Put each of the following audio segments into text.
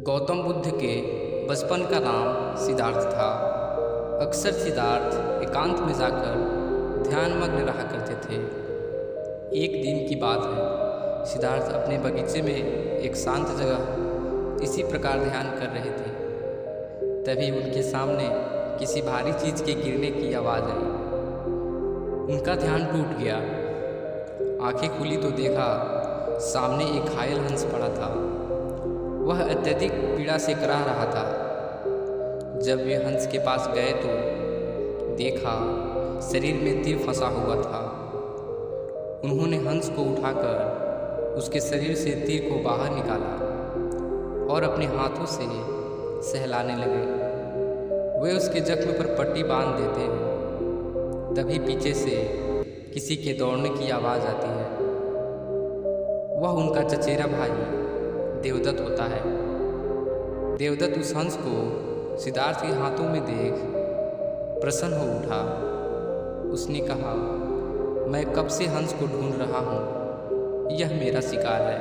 गौतम बुद्ध के बचपन का नाम सिद्धार्थ था। अक्सर सिद्धार्थ एकांत में जाकर ध्यानमग्न रहा करते थे। एक दिन की बात है, सिद्धार्थ अपने बगीचे में एक शांत जगह इसी प्रकार ध्यान कर रहे थे। तभी उनके सामने किसी भारी चीज़ के गिरने की आवाज़ आई। उनका ध्यान टूट गया। आंखें खुली तो देखा सामने एक घायल हंस पड़ा था। वह अत्यधिक पीड़ा से कराह रहा था। जब वे हंस के पास गए तो देखा शरीर में तीर फंसा हुआ था। उन्होंने हंस को उठाकर उसके शरीर से तीर को बाहर निकाला और अपने हाथों से सहलाने लगे। वे उसके जख्म पर पट्टी बांध देते हैं। तभी पीछे से किसी के दौड़ने की आवाज़ आती है। वह उनका चचेरा भाई देवदत्त होता है। देवदत्त उस हंस को सिद्धार्थ के हाथों में देख प्रसन्न हो उठा। उसने कहा, मैं कब से हंस को ढूंढ रहा हूँ, यह मेरा शिकार है,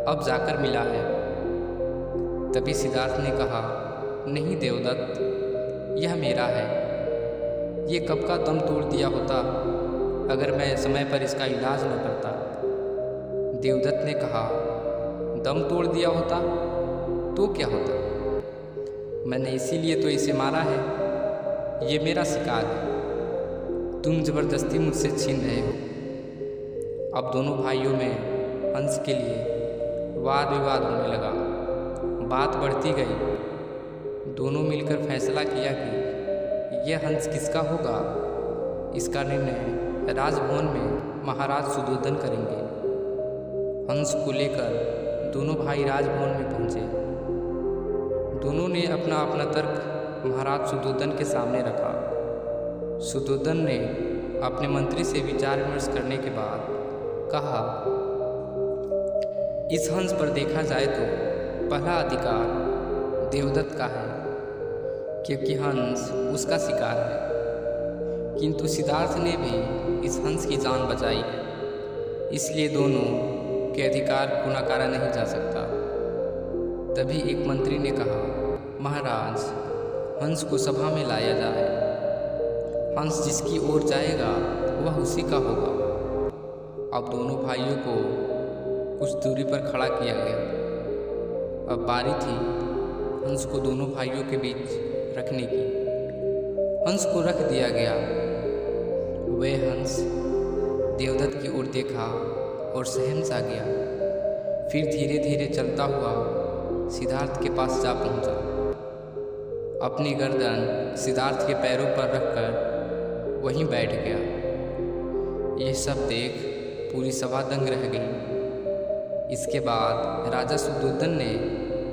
अब जाकर मिला है। तभी सिद्धार्थ ने कहा, नहीं देवदत्त, यह मेरा है। ये कब का दम तोड़ दिया होता अगर मैं समय पर इसका इलाज न करता। देवदत्त ने कहा, दम तोड़ दिया होता तो क्या होता? मैंने इसीलिए तो इसे मारा है। ये मेरा शिकार है, तुम जबरदस्ती मुझसे छीन रहे हो। अब दोनों भाइयों में हंस के लिए वाद विवाद होने लगा। बात बढ़ती गई। दोनों मिलकर फैसला किया कि यह हंस किसका होगा, इसका निर्णय राजभवन में महाराज सुदोधन करेंगे। हंस को लेकर दोनों भाई राजभवन में पहुँचे। दोनों ने अपना अपना तर्क महाराज सुदोधन के सामने रखा। सुदोधन ने अपने मंत्री से विचार विमर्श करने के बाद कहा, इस हंस पर देखा जाए तो पहला अधिकार देवदत्त का है, क्योंकि हंस उसका शिकार है। किंतु सिद्धार्थ ने भी इस हंस की जान बचाई है, इसलिए दोनों के अधिकार को नकारा नहीं जा सकता। तभी एक मंत्री ने कहा, महाराज, हंस को सभा में लाया जाए। हंस जिसकी ओर जाएगा वह उसी का होगा। अब दोनों भाइयों को कुछ दूरी पर खड़ा किया गया। अब बारी थी हंस को दोनों भाइयों के बीच रखने की। हंस को रख दिया गया। वह हंस देवदत्त की ओर देखा और सहम सा गया। फिर धीरे धीरे चलता हुआ सिद्धार्थ के पास जा पहुंचा। अपनी गर्दन सिद्धार्थ के पैरों पर रखकर वहीं बैठ गया। यह सब देख पूरी सभा दंग रह गई। इसके बाद राजा सुदोधन ने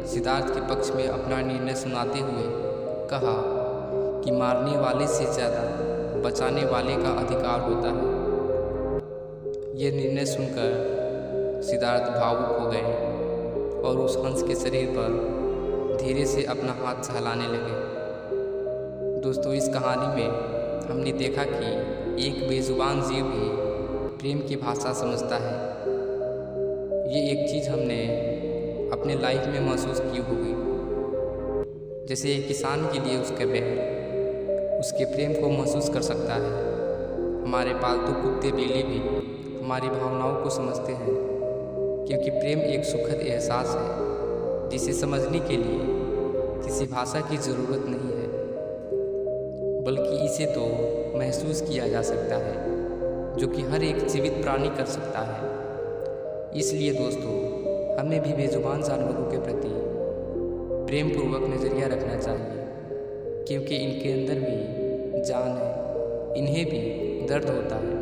सिद्धार्थ के पक्ष में अपना निर्णय सुनाते हुए कहा कि मारने वाले से ज़्यादा बचाने वाले का अधिकार होता है। यह निर्णय सुनकर सिद्धार्थ भावुक हो गए और उस हंस के शरीर पर धीरे से अपना हाथ सहलाने लगे। दोस्तों, इस कहानी में हमने देखा कि एक बेजुबान जीव भी प्रेम की भाषा समझता है। ये एक चीज़ हमने अपने लाइफ में महसूस की होगी। जैसे एक किसान के लिए उसके बैल उसके प्रेम को महसूस कर सकता है। हमारे पालतू कुत्ते बिल्ली भी हमारी भावनाओं को समझते हैं, क्योंकि प्रेम एक सुखद एहसास है जिसे समझने के लिए किसी भाषा की ज़रूरत नहीं है, बल्कि इसे तो महसूस किया जा सकता है, जो कि हर एक जीवित प्राणी कर सकता है। इसलिए दोस्तों, हमें भी बेजुबान जानवरों के प्रति प्रेम पूर्वक नज़रिया रखना चाहिए, क्योंकि इनके अंदर भी जान है, इन्हें भी दर्द होता है।